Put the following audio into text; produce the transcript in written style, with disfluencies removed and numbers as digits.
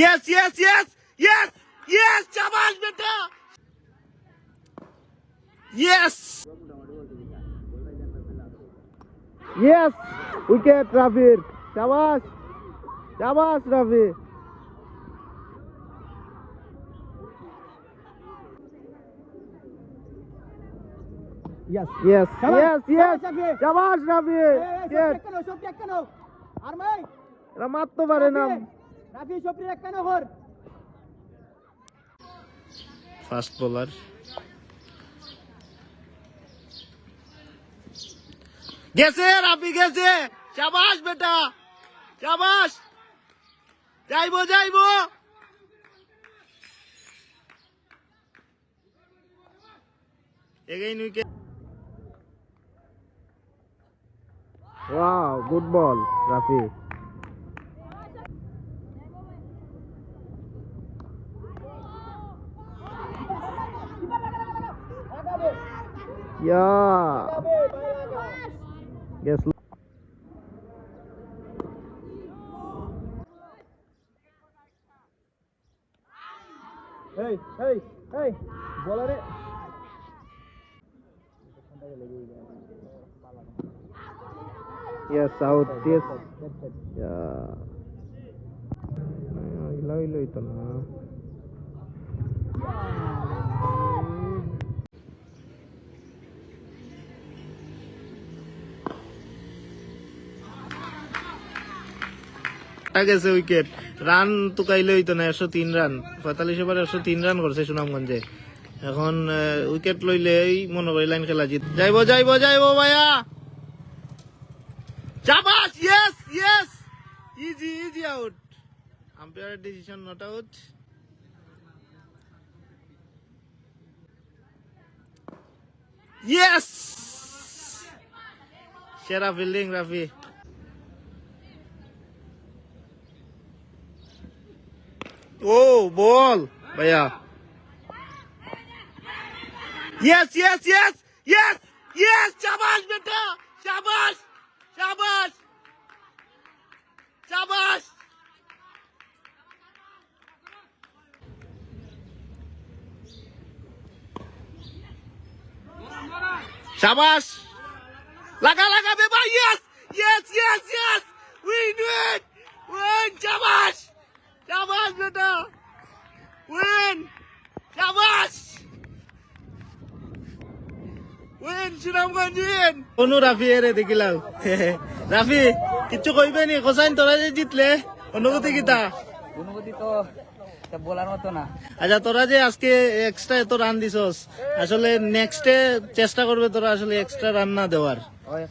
Yes, yes, yes, yes, yes, शाबाश बेटा. Yes. Yes, wicket Rafi. शाबाश, शाबाश Rafi. Yes. Yes, Shabash, yes, yes. shabash, Rafi. शाबाश Rafi. Yes. সব কেন আর ভাই রামাত তো পারে না. রাফি সবরি এক কেন কর ফাস্ট বোলার. গেছে রাফি গেছে. শাবাশ বেটা. শাবাশ. যাইবো যাইবো. Again wicket. Wow, good ball, Rafi. Yeah. Yes. এই এই এই বলারে Yes, out. Yes. Yeah. Hilo ito na. গেছে উইকেট. রান তো কাইলে হইতো না. 103 রান, 45 ওভারে 103 রান করছে সুনামগঞ্জে. এখন উইকেট লইলে মনে করি লাইন খেলা জিত যাইবো যাইবো যাইবো ভাইয়া. শাবাশ. Yes yes. Easy easy out. Umpire decision not out. Yes. সেরা ফিল্ডিং রাফি. ও বল ভাইয়া. Yes, yes, yes, yes, yes, शाबाश बेटा, शाबाश, शाबाश, शाबाश. शाबाश. लगा लगा बेबा. Yes, yes, yes, yes. Win, win, win. शाबाश, शाबाश बेटा. Win, शाबाश. Win, Sunamganj win. অনু রাফি এরে দেখিলাম. রাফি কিচ্ছু কইবে নি? কোসাইন তোরা যে জিতলে অনুভূতি কিতা? অনুভূতি তো বলার মতো না। আচ্ছা, তোরা যে আজকে এক্সট্রা এত রান দিছস, আসলে নেক্সটে চেষ্টা করবে তোরা আসলে এক্সট্রা রান না দেওয়ার?